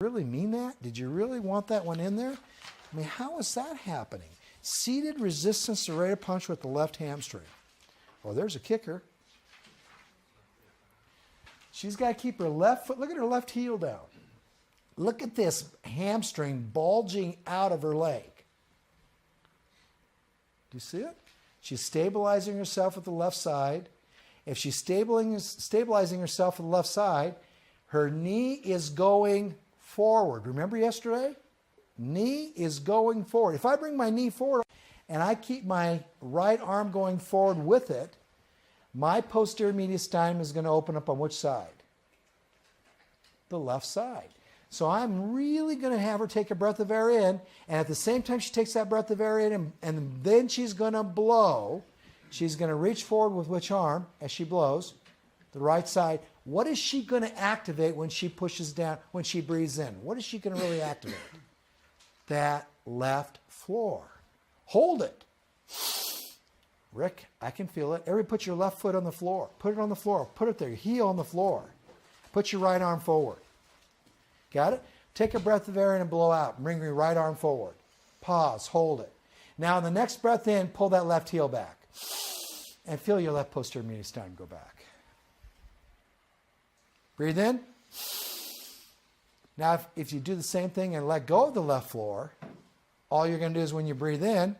Really mean that? Did you really want that one in there? I mean, how is that happening? Seated resistance to rate of punch with the left hamstring. Well, there's a kicker. She's got to keep her left foot, look at her left heel down. Look at this hamstring bulging out of her leg. Do you see it? She's stabilizing herself with the left side. If she's stabilizing herself with the left side, her knee is going forward. Remember yesterday? Knee is going forward. If I bring my knee forward and I keep my right arm going forward with it, my posterior mediastinum is going to open up on which side? The left side. So I'm really going to have her take a breath of air in, and at the same time she takes that breath of air in, and then she's going to blow. She's going to reach forward with which arm as she blows? The right side. What is she going to activate when she pushes down, when she breathes in? What is she going to really activate? That left floor. Hold it. Rick, I can feel it. Everybody put your left foot on the floor. Put it on the floor. Put it there. Your heel on the floor. Put your right arm forward. Got it? Take a breath of air in and blow out. Bring your right arm forward. Pause. Hold it. Now, on the next breath in, pull that left heel back. And feel your left posterior mediastinum go back. Breathe in. Now, if you do the same thing and let go of the left floor, all you're going to do is when you breathe in,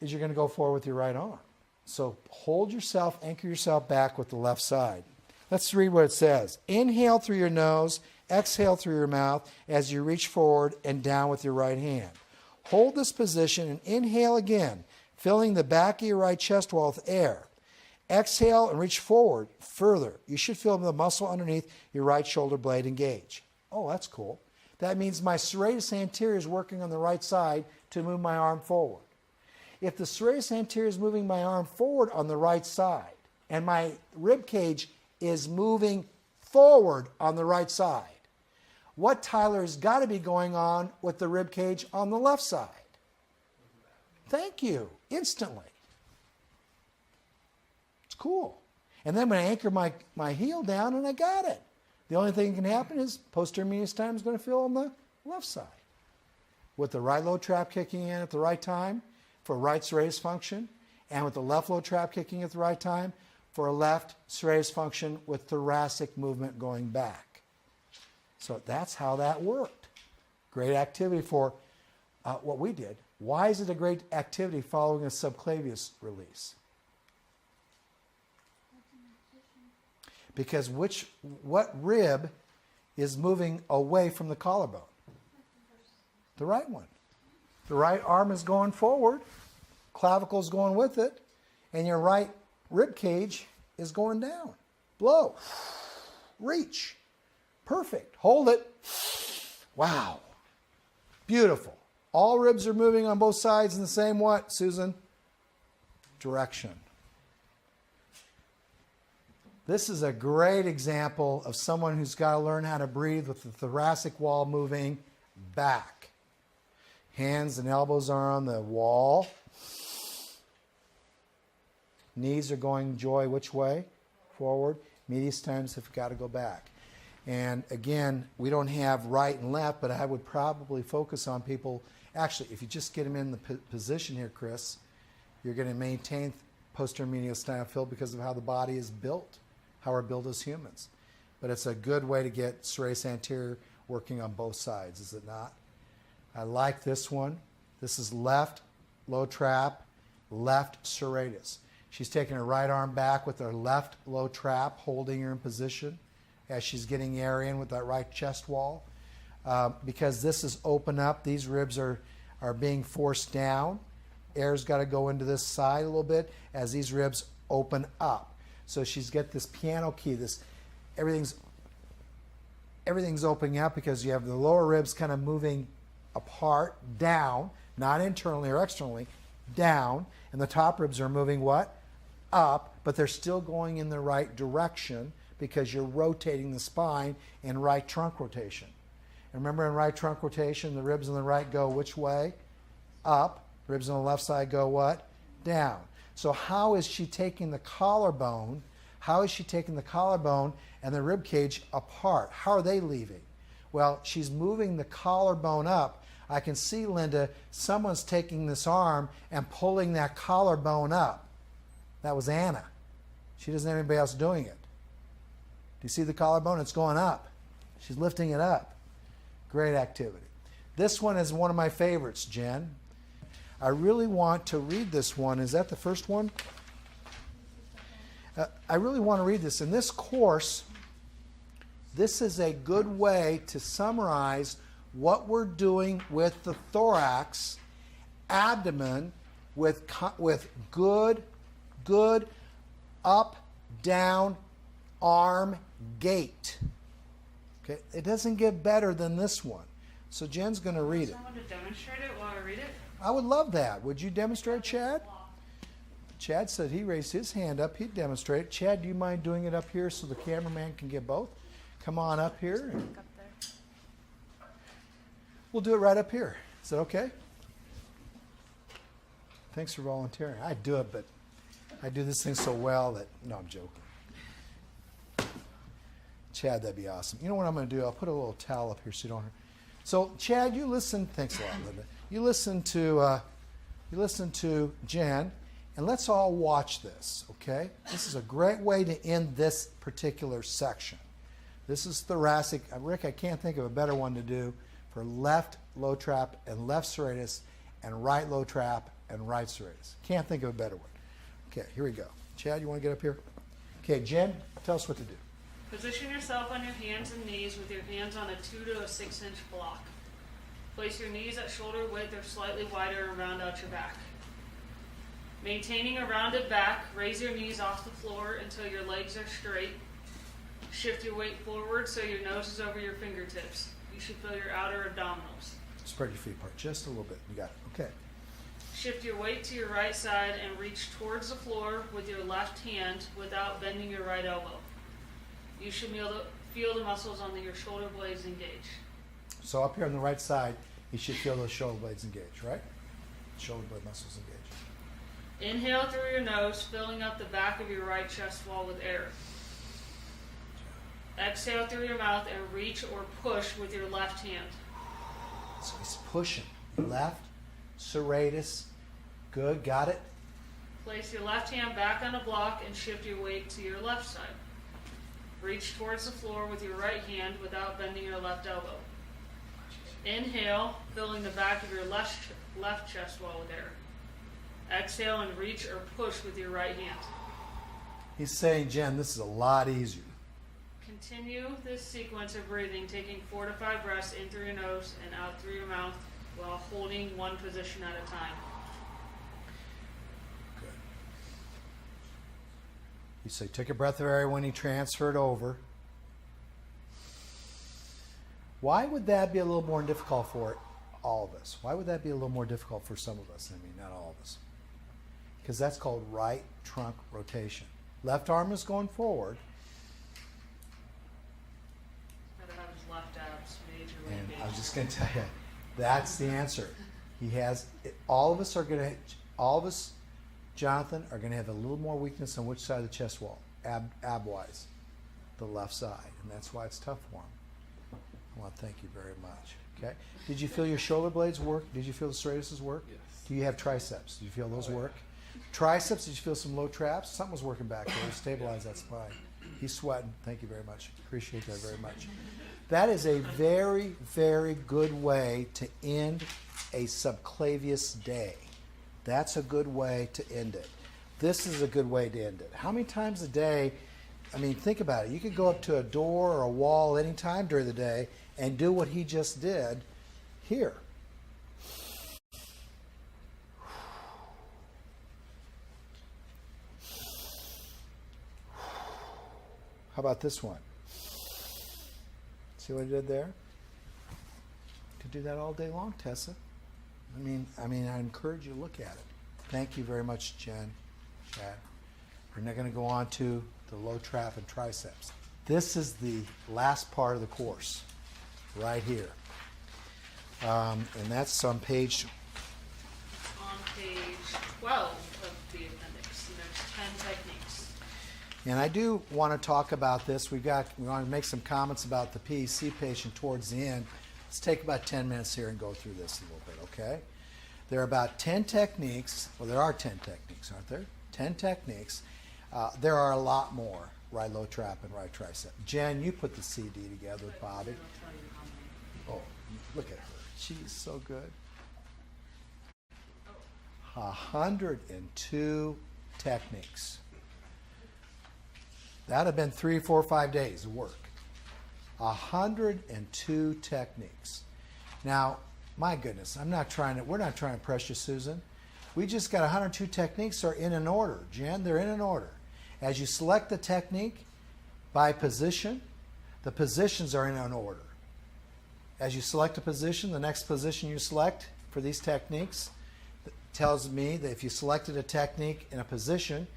is you're going to go forward with your right arm. So hold yourself, anchor yourself back with the left side. Let's read what it says. Inhale through your nose, exhale through your mouth as you reach forward and down with your right hand. Hold this position and inhale again, filling the back of your right chest wall with air. Exhale and reach forward further. You should feel the muscle underneath your right shoulder blade engage. Oh, that's cool. That means my serratus anterior is working on the right side to move my arm forward. If the serratus anterior is moving my arm forward on the right side and my rib cage is moving forward on the right side, what, Tyler, has got to be going on with the rib cage on the left side? Thank you. Instantly. It's cool. And then when I anchor my heel down and I got it. The only thing that can happen is posterior mediastinum is going to feel on the left side. With the right low trap kicking in at the right time for right serratus function, and with the left low trap kicking at the right time for a left serratus function with thoracic movement going back. So that's how that worked. Great activity for what we did. Why is it a great activity following a subclavius release? Because what rib is moving away from the collarbone? The right one. The right arm is going forward, clavicle is going with it, and your right rib cage is going down. Blow. Reach. Perfect. Hold it. Wow. Beautiful. All ribs are moving on both sides in the same what, Susan? Direction. This is a great example of someone who's got to learn how to breathe with the thoracic wall moving back. Hands and elbows are on the wall. Knees are going joy which way? Forward. Mediastinums have got to go back. And again, we don't have right and left, but I would probably focus on people. Actually, if you just get them in the position here, Chris, you're going to maintain posterior mediastinum fill because of how the body is built, how we're built as humans. But it's a good way to get serratus anterior working on both sides, is it not? I like this one. This is left low trap, left serratus. She's taking her right arm back with her left low trap, holding her in position as she's getting air in with that right chest wall. Because this is open up, these ribs are being forced down. Air's got to go into this side a little bit as these ribs open up. So she's got this piano key, this everything's opening up because you have the lower ribs kind of moving apart, down, not internally or externally, down, and the top ribs are moving what? Up, but they're still going in the right direction because you're rotating the spine in right trunk rotation. And remember, in right trunk rotation, the ribs on the right go which way? Up. Ribs on the left side go what? Down. So how is she taking the collarbone? How is she taking the collarbone and the rib cage apart? How are they leaving? Well, she's moving the collarbone up. I can see, Linda, someone's taking this arm and pulling that collarbone up. That was Anna. She doesn't have anybody else doing it. Do you see the collarbone? It's going up. She's lifting it up. Great activity. This one is one of my favorites, Jen. I really want to read this one. Is that the first one? I really want to read this. In this course, this is a good way to summarize what we're doing with the thorax, abdomen, with good up, down, arm gait. Okay, it doesn't get better than this one. So Jen's going to read it. Someone to demonstrate it while I read it? I would love that. Would you demonstrate, Chad? Chad said he raised his hand up. He'd demonstrate. Chad, do you mind doing it up here so the cameraman can get both? Come on up here. We'll do it right up here. Is that okay? Thanks for volunteering. I'd do it, but I do this thing so well that, no, I'm joking. Chad, that'd be awesome. You know what I'm going to do? I'll put a little towel up here so you don't hurt. So, Chad, you listen. Thanks a lot, Linda. You listen to Jen, and let's all watch this, okay? This is a great way to end this particular section. This is thoracic. Rick, I can't think of a better one to do for left low trap and left serratus and right low trap and right serratus. Can't think of a better one. Okay, here we go. Chad, you want to get up here? Okay, Jen, tell us what to do. Position yourself on your hands and knees with your hands on a 2 to 6 inch block. Place your knees at shoulder width or slightly wider and round out your back. Maintaining a rounded back, raise your knees off the floor until your legs are straight. Shift your weight forward so your nose is over your fingertips. You should feel your outer abdominals. Spread your feet apart just a little bit. You got it. Okay. Shift your weight to your right side and reach towards the floor with your left hand without bending your right elbow. You should feel the muscles on your shoulder blades engage. So up here on the right side, you should feel those shoulder blades engage, right? Shoulder blade muscles engage. Inhale through your nose, filling up the back of your right chest wall with air. Exhale through your mouth and reach or push with your left hand. So he's pushing. Left, serratus. Good, got it? Place your left hand back on a block and shift your weight to your left side. Reach towards the floor with your right hand without bending your left elbow. Inhale, filling the back of your left chest wall with air. Exhale and reach or push with your right hand. He's saying, Jen, this is a lot easier. Continue this sequence of breathing, taking 4 to 5 breaths in through your nose and out through your mouth while holding one position at a time. Good. You say, took a breath of air when he transferred over. Why would that be a little more difficult for all of us? Why would that be a little more difficult for some of us? I mean, not all of us. Because that's called right trunk rotation. Left arm is going forward. Left abs, majorly And engaged. I was just going to tell you, that's the answer. He has, all of us, Jonathan, are going to have a little more weakness on which side of the chest wall, ab-wise, the left side. And that's why it's tough for him. I want to thank you very much. Okay. Did you feel your shoulder blades work? Did you feel the serratus work? Yes. Do you have triceps? Did you feel those work? Triceps, did you feel some low traps? Something was working back there. Stabilize that spine. He's sweating. Thank you very much. Appreciate that very much. That is a very, very good way to end a subclavius day. That's a good way to end it. This is a good way to end it. How many times a day, I mean, think about it. You could go up to a door or a wall any time during the day and do what he just did here. How about this one? See what I did there? Could do that all day long, Tessa. I mean, I encourage you to look at it. Thank you very much, Jen, Chad. We're now going to go on to the low trap and triceps. This is the last part of the course, right here. And that's on page 12 of the appendix. And there's 10 techniques. And I do want to talk about this. We want to make some comments about the PEC patient towards the end. Let's take about 10 minutes here and go through this a little bit, okay? There are about 10 techniques. Well, there are 10 techniques, aren't there? 10 techniques. There are a lot more. Right low trap and right tricep. Jen, you put the CD together with Bobby. Oh, look at her. She's so good. 102 techniques. That would have been 3, 4, 5 days of work. 102 techniques. Now, my goodness, we're not trying to press you, Susan. We just got 102 techniques are in an order. Jen, they're in an order. As you select the technique by position, the positions are in an order. As you select a position, the next position you select for these techniques tells me that if you selected a technique in a position,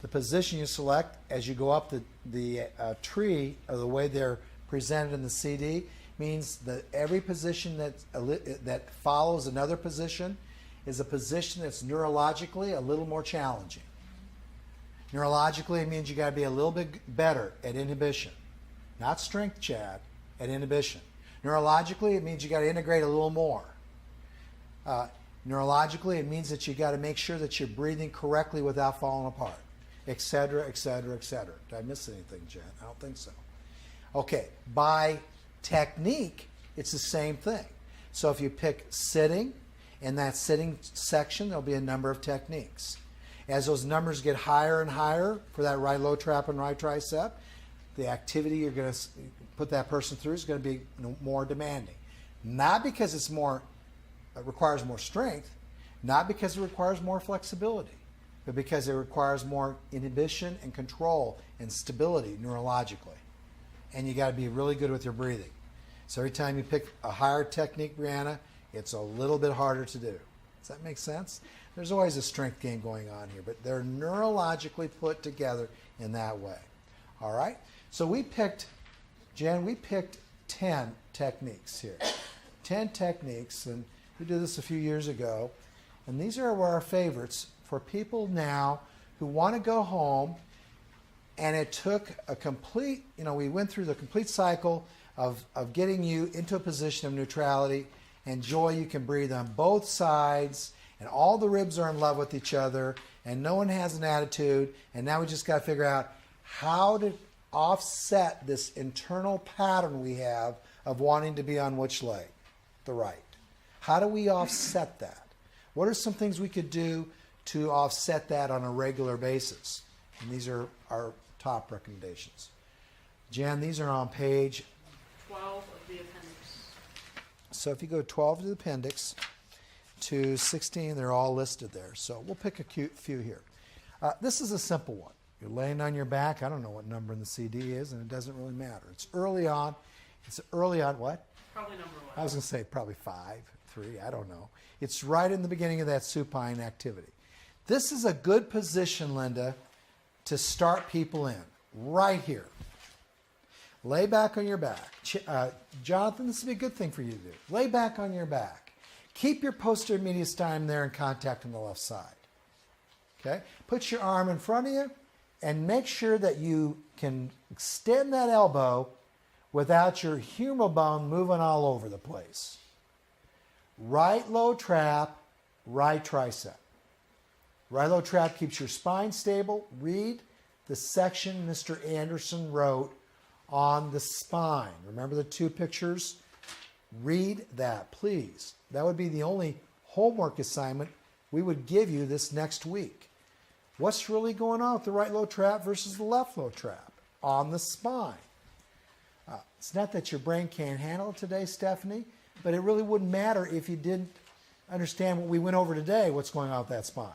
the position you select as you go up the tree, or the way they're presented in the CD, means that every position that follows another position is a position that's neurologically a little more challenging. Neurologically, it means you got to be a little bit better at inhibition. Not strength, Chad, at inhibition. Neurologically, it means you got to integrate a little more. Neurologically, it means that you got to make sure that you're breathing correctly without falling apart, et cetera, et cetera, et cetera. Did I miss anything, Jen? I don't think so. Okay, by technique, it's the same thing. So if you pick sitting, in that sitting section, there'll be a number of techniques. As those numbers get higher and higher for that right low trap and right tricep, the activity you're going to put that person through is going to be more demanding. Not because it requires more strength, not because it requires more flexibility, but because it requires more inhibition and control and stability neurologically. And you got to be really good with your breathing. So every time you pick a higher technique, Brianna, it's a little bit harder to do. Does that make sense? There's always a strength game going on here, but they're neurologically put together in that way. All right? So we picked 10 techniques here. 10 techniques, and we did this a few years ago. And these are our favorites for people now who want to go home, and it took a complete, we went through the complete cycle of getting you into a position of neutrality and joy. You can breathe on both sides, and all the ribs are in love with each other, and no one has an attitude, and now we just got to figure out how to offset this internal pattern we have of wanting to be on which leg? The right. How do we offset that? What are some things we could do to offset that on a regular basis? And these are our top recommendations. Jan, these are on page 12 of the appendix. So if you go 12 to the appendix to 16, they're all listed there. So we'll pick a few here. This is a simple one. You're laying on your back. I don't know what number in the CD is, and it doesn't really matter. It's early on. It's early on what? Probably number 1. I was going to say probably 5, 3, I don't know. It's right in the beginning of that supine activity. This is a good position, Linda, to start people in. Right here. Lay back on your back. Jonathan, this would be a good thing for you to do. Lay back on your back. Keep your posterior mediastinum there in contact on the left side. Okay? Put your arm in front of you and make sure that you can extend that elbow without your humeral bone moving all over the place. Right low trap, right tricep. Right low trap keeps your spine stable. Read the section Mr. Anderson wrote on the spine. Remember the 2 pictures? Read that, please. That would be the only homework assignment we would give you this next week. What's really going on with the right low trap versus the left low trap on the spine? It's not that your brain can't handle it today, Stephanie, but it really wouldn't matter if you didn't understand what we went over today, what's going on with that spine.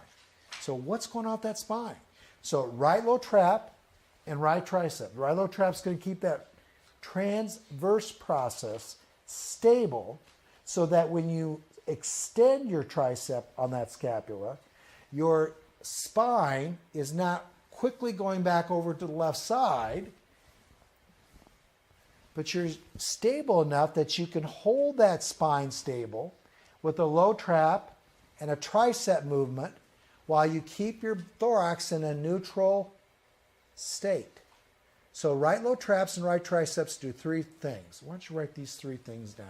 So what's going on with that spine? So right low trap and right tricep. The right low trap is going to keep that transverse process stable so that when you extend your tricep on that scapula, your spine is not quickly going back over to the left side, but you're stable enough that you can hold that spine stable with a low trap and a tricep movement while you keep your thorax in a neutral state. So right low traps and right triceps do three things. Why don't you write these three things down?